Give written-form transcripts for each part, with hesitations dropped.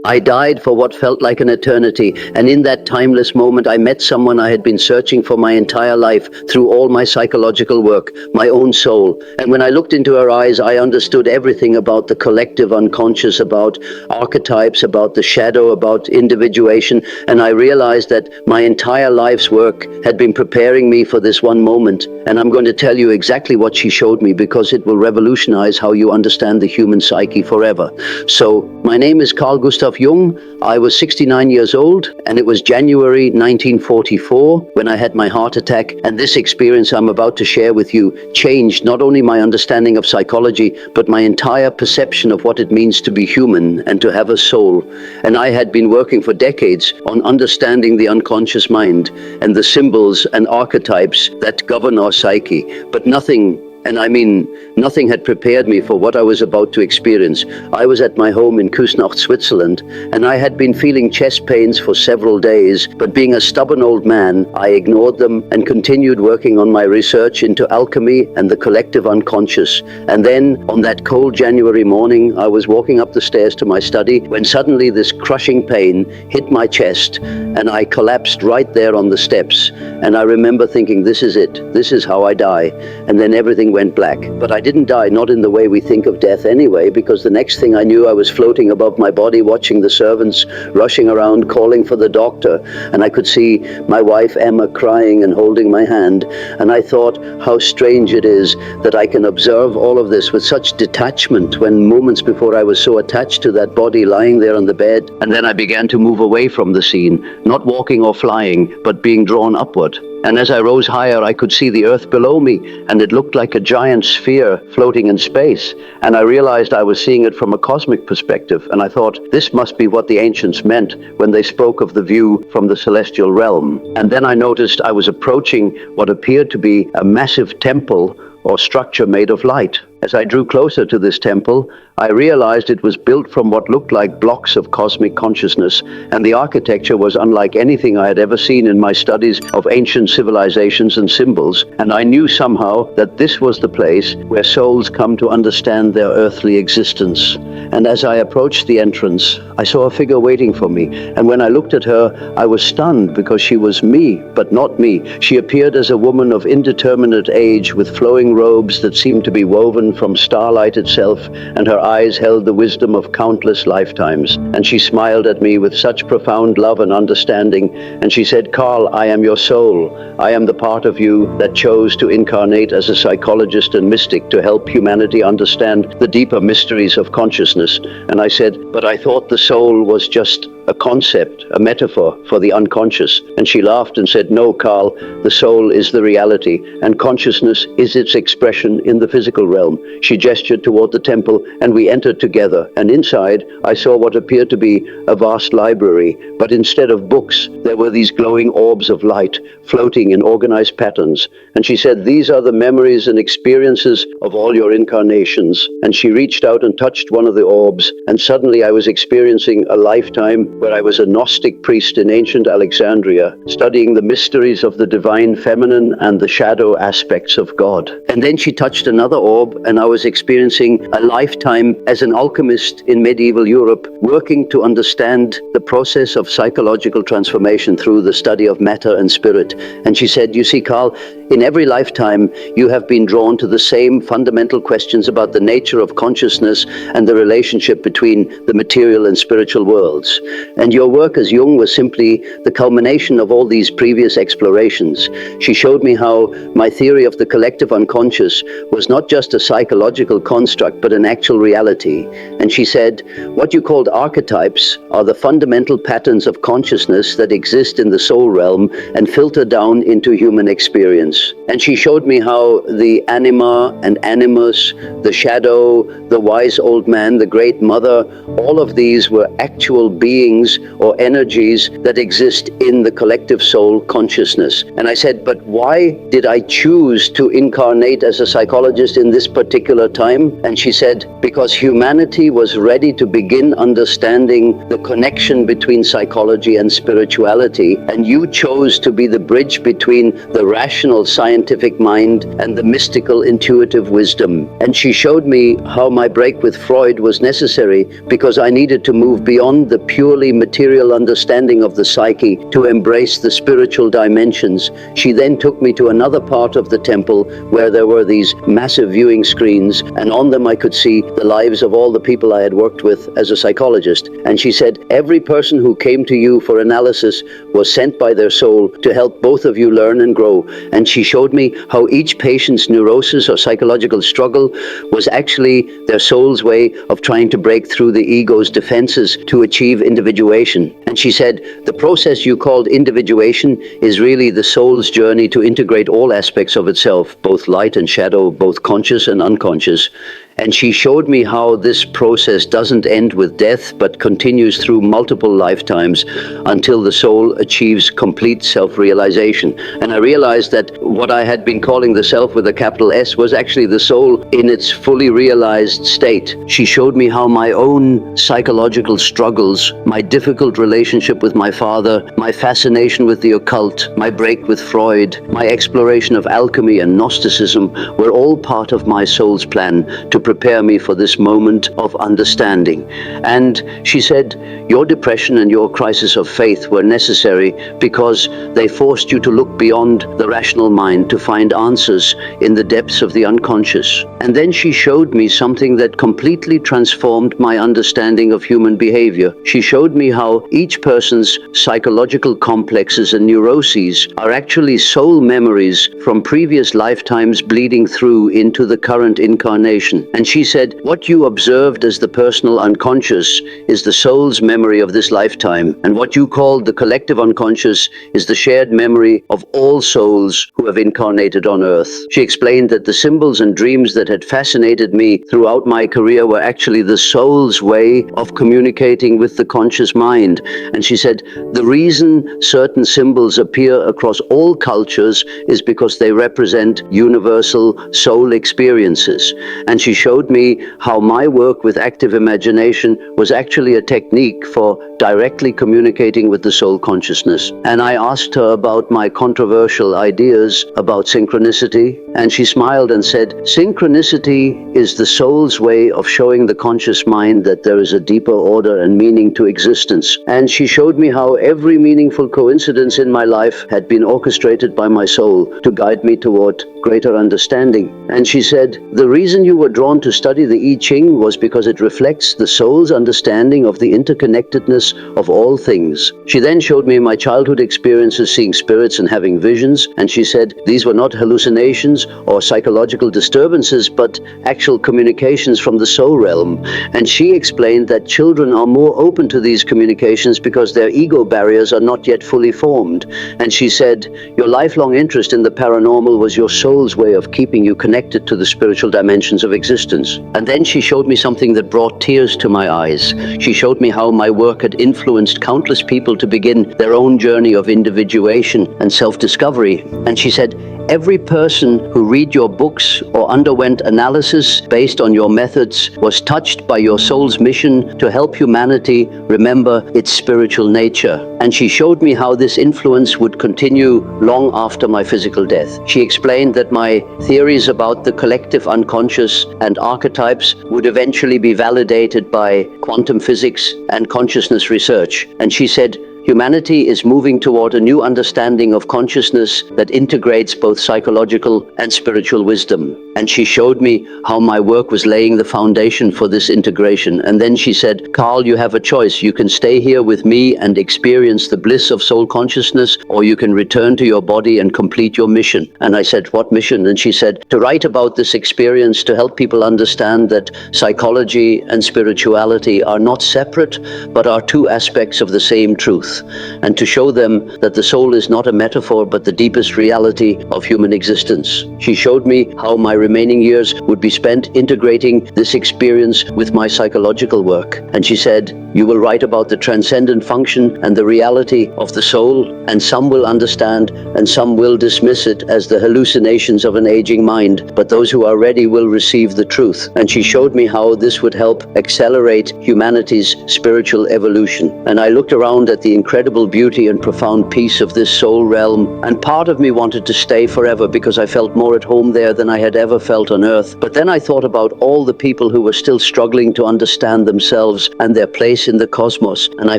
I died for what felt like an eternity, and in that timeless moment I met someone I had been searching for my entire life through all my psychological work, my own soul. And when I looked into her eyes, I understood everything about the collective unconscious, about archetypes, about the shadow, about individuation, and I realized that my entire life's work had been preparing me for this one moment. And I'm going to tell you exactly what she showed me, because it will revolutionize how you understand the human psyche forever. So, my name is Carl Gustav Jung. I was 69 years old, and it was January 1944 when I had my heart attack. And this experience I'm about to share with you changed not only my understanding of psychology, but my entire perception of what it means to be human and to have a soul. And I had been working for decades on understanding the unconscious mind and the symbols and archetypes that govern our psyche, but nothing, and I mean nothing, had prepared me for what I was about to experience. I was at my home in Küsnacht, Switzerland, and I had been feeling chest pains for several days, but being a stubborn old man, I ignored them and continued working on my research into alchemy and the collective unconscious. And then, on that cold January morning, I was walking up the stairs to my study when suddenly this crushing pain hit my chest, and I collapsed right there on the steps. And I remember thinking, this is it, this is how I die. And then everything went black. But I didn't die, not in the way we think of death anyway, because the next thing I knew, I was floating above my body, watching the servants rushing around, calling for the doctor. And I could see my wife Emma crying and holding my hand. And I thought how strange it is that I can observe all of this with such detachment when moments before I was so attached to that body lying there on the bed. And then I began to move away from the scene, not walking or flying, but being drawn upward. And as I rose higher, I could see the earth below me, and it looked like a giant sphere floating in space. And I realized I was seeing it from a cosmic perspective, and I thought, this must be what the ancients meant when they spoke of the view from the celestial realm. And then I noticed I was approaching what appeared to be a massive temple or structure made of light. As I drew closer to this temple, I realized it was built from what looked like blocks of cosmic consciousness, and the architecture was unlike anything I had ever seen in my studies of ancient civilizations and symbols, and I knew somehow that this was the place where souls come to understand their earthly existence. And as I approached the entrance, I saw a figure waiting for me, and when I looked at her, I was stunned because she was me, but not me. She appeared as a woman of indeterminate age with flowing robes that seemed to be woven from starlight itself, and her eyes held the wisdom of countless lifetimes. And she smiled at me with such profound love and understanding, and she said, "Carl, I am your soul. I am the part of you that chose to incarnate as a psychologist and mystic to help humanity understand the deeper mysteries of consciousness." And I said, "But I thought the soul was just a concept, a metaphor for the unconscious." And she laughed and said, "No, Carl, the soul is the reality, and consciousness is its expression in the physical realm." She gestured toward the temple, and we entered together. And inside, I saw what appeared to be a vast library, but instead of books, there were these glowing orbs of light floating in organized patterns. And she said, "These are the memories and experiences of all your incarnations." And she reached out and touched one of the orbs, and suddenly I was experiencing a lifetime where I was a Gnostic priest in ancient Alexandria, studying the mysteries of the divine feminine and the shadow aspects of God. And then she touched another orb, and I was experiencing a lifetime as an alchemist in medieval Europe, working to understand the process of psychological transformation through the study of matter and spirit. And she said, "You see, Carl, in every lifetime, you have been drawn to the same fundamental questions about the nature of consciousness and the relationship between the material and spiritual worlds. And your work as Jung was simply the culmination of all these previous explorations." She showed me how my theory of the collective unconscious was not just a psychological construct, but an actual reality. And she said, "What you called archetypes are the fundamental patterns of consciousness that exist in the soul realm and filter down into human experience." And she showed me how the anima and animus, the shadow, the wise old man, the great mother, all of these were actual beings beings or energies that exist in the collective soul consciousness. And I said, but why did I choose to incarnate as a psychologist in this particular time? And she said, because humanity was ready to begin understanding the connection between psychology and spirituality, and you chose to be the bridge between the rational scientific mind and the mystical intuitive wisdom. And she showed me how my break with Freud was necessary because I needed to move beyond the purely material understanding of the psyche to embrace the spiritual dimensions. She then took me to another part of the temple where there were these massive viewing screens, and on them I could see the lives of all the people I had worked with as a psychologist. And she said, every person who came to you for analysis was sent by their soul to help both of you learn and grow. And she showed me how each patient's neurosis or psychological struggle was actually their soul's way of trying to break through the ego's defenses to achieve individuation. And she said, the process you called individuation is really the soul's journey to integrate all aspects of itself, both light and shadow, both conscious and unconscious. And she showed me how this process doesn't end with death, but continues through multiple lifetimes until the soul achieves complete self-realization. And I realized that what I had been calling the self with a capital S was actually the soul in its fully realized state. She showed me how my own psychological struggles, my difficult relationship with my father, my fascination with the occult, my break with Freud, my exploration of alchemy and Gnosticism were all part of my soul's plan to prepare me for this moment of understanding. And she said, your depression and your crisis of faith were necessary because they forced you to look beyond the rational mind to find answers in the depths of the unconscious. And then she showed me something that completely transformed my understanding of human behavior. She showed me how each person's psychological complexes and neuroses are actually soul memories from previous lifetimes bleeding through into the current incarnation. And she said, what you observed as the personal unconscious is the soul's memory of this lifetime, and what you called the collective unconscious is the shared memory of all souls who have incarnated on earth. She explained that the symbols and dreams that had fascinated me throughout my career were actually the soul's way of communicating with the conscious mind. And she said, the reason certain symbols appear across all cultures is because they represent universal soul experiences. And she showed me how my work with active imagination was actually a technique for directly communicating with the soul consciousness. And I asked her about my controversial ideas about synchronicity, and she smiled and said, synchronicity is the soul's way of showing the conscious mind that there is a deeper order and meaning to existence. And she showed me how every meaningful coincidence in my life had been orchestrated by my soul to guide me toward greater understanding. And she said, the reason you were drawn to study the I Ching was because it reflects the soul's understanding of the interconnectedness of all things. She then showed me my childhood experiences seeing spirits and having visions, and she said these were not hallucinations or psychological disturbances, but actual communications from the soul realm. And she explained that children are more open to these communications because their ego barriers are not yet fully formed. And she said, your lifelong interest in the paranormal was your soul's way of keeping you connected to the spiritual dimensions of existence. And then she showed me something that brought tears to my eyes. She showed me how my work had influenced countless people to begin their own journey of individuation and self-discovery. And she said, every person who read your books or underwent analysis based on your methods was touched by your soul's mission to help humanity remember its spiritual nature. And she showed me how this influence would continue long after my physical death. She explained that my theories about the collective unconscious and archetypes would eventually be validated by quantum physics and consciousness research. And she said, humanity is moving toward a new understanding of consciousness that integrates both psychological and spiritual wisdom. And she showed me how my work was laying the foundation for this integration. And then she said, Carl, you have a choice. You can stay here with me and experience the bliss of soul consciousness, or you can return to your body and complete your mission. And I said, what mission? And she said, to write about this experience, to help people understand that psychology and spirituality are not separate, but are two aspects of the same truth. truth, and to show them that the soul is not a metaphor but the deepest reality of human existence. She showed me how my remaining years would be spent integrating this experience with my psychological work. And she said, "You will write about the transcendent function and the reality of the soul, and some will understand and some will dismiss it as the hallucinations of an aging mind, but those who are ready will receive the truth." And she showed me how this would help accelerate humanity's spiritual evolution. And I looked around at the incredible beauty and profound peace of this soul realm, and part of me wanted to stay forever because I felt more at home there than I had ever felt on earth. But then I thought about all the people who were still struggling to understand themselves and their place in the cosmos, and I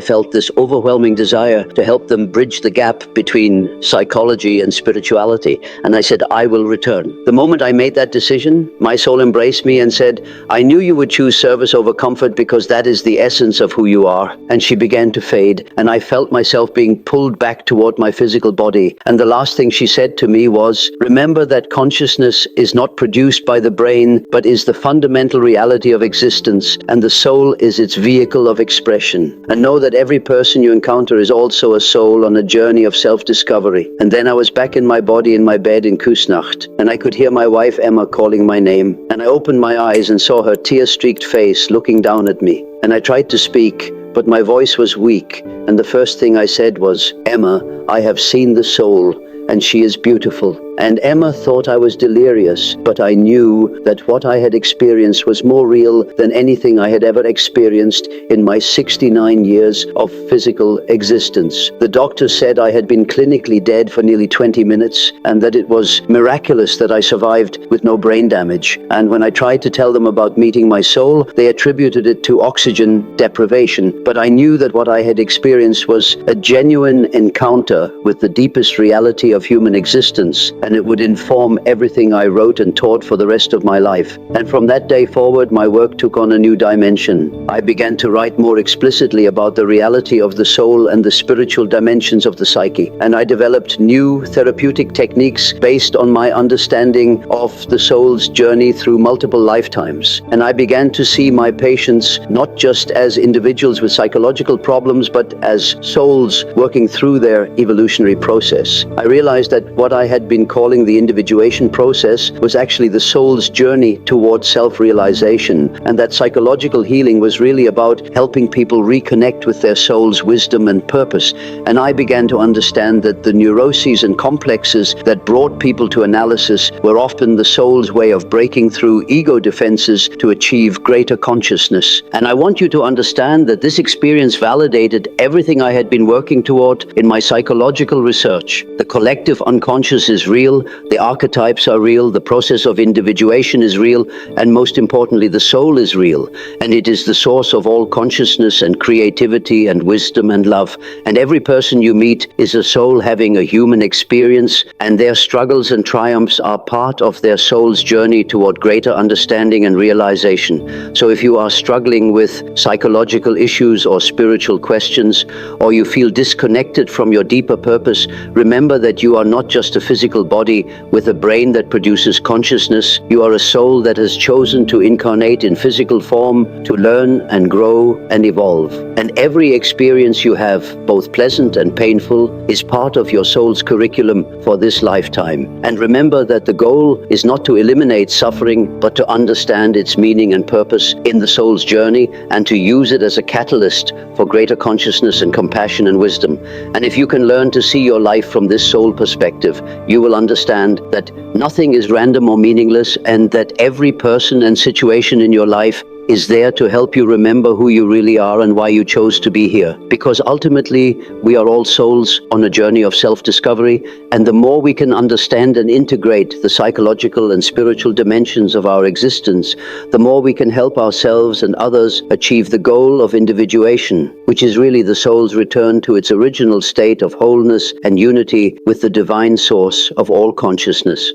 felt this overwhelming desire to help them bridge the gap between psychology and spirituality. And I said, I will return. The moment I made that decision, my soul embraced me and said, "I knew you would choose service over comfort because that is the essence of who you are." And she began to fade, and I felt myself being pulled back toward my physical body. And the last thing she said to me was, "Remember that consciousness is not produced by the brain, but is the fundamental reality of existence, and the soul is its vehicle of expression. And know that every person you encounter is also a soul on a journey of self-discovery." And then I was back in my body in my bed in Kusnacht, and I could hear my wife Emma calling my name. And I opened my eyes and saw her tear-streaked face looking down at me. And I tried to speak, but my voice was weak, and the first thing I said was, "Emma, I have seen the soul, and she is beautiful." And Emma thought I was delirious, but I knew that what I had experienced was more real than anything I had ever experienced in my 69 years of physical existence. The doctor said I had been clinically dead for nearly 20 minutes, and that it was miraculous that I survived with no brain damage. And when I tried to tell them about meeting my soul, they attributed it to oxygen deprivation. But I knew that what I had experienced was a genuine encounter with the deepest reality of human existence, and it would inform everything I wrote and taught for the rest of my life. And from that day forward, my work took on a new dimension. I began to write more explicitly about the reality of the soul and the spiritual dimensions of the psyche. And I developed new therapeutic techniques based on my understanding of the soul's journey through multiple lifetimes. And I began to see my patients not just as individuals with psychological problems, but as souls working through their evolutionary process. I realized that what I had been calling the individuation process was actually the soul's journey towards self-realization, and that psychological healing was really about helping people reconnect with their soul's wisdom and purpose. And I began to understand that the neuroses and complexes that brought people to analysis were often the soul's way of breaking through ego defenses to achieve greater consciousness. And I want you to understand that this experience validated everything I had been working toward in my psychological research. The collective unconscious is real, the archetypes are real, the process of individuation is real, and most importantly, the soul is real. And it is the source of all consciousness and creativity and wisdom and love. And every person you meet is a soul having a human experience, and their struggles and triumphs are part of their soul's journey toward greater understanding and realization. So if you are struggling with psychological issues or spiritual questions, or you feel disconnected from your deeper purpose, remember that you are not just a physical body with a brain that produces consciousness. You are a soul that has chosen to incarnate in physical form to learn and grow and evolve. And every experience you have, both pleasant and painful, is part of your soul's curriculum for this lifetime. And remember that the goal is not to eliminate suffering, but to understand its meaning and purpose in the soul's journey, and to use it as a catalyst for greater consciousness and compassion and wisdom. And if you can learn to see your life from this soul perspective, you will understand that nothing is random or meaningless, and that every person and situation in your life is there to help you remember who you really are and why you chose to be here. Because ultimately, we are all souls on a journey of self-discovery, and the more we can understand and integrate the psychological and spiritual dimensions of our existence, the more we can help ourselves and others achieve the goal of individuation, which is really the soul's return to its original state of wholeness and unity with the divine source of all consciousness.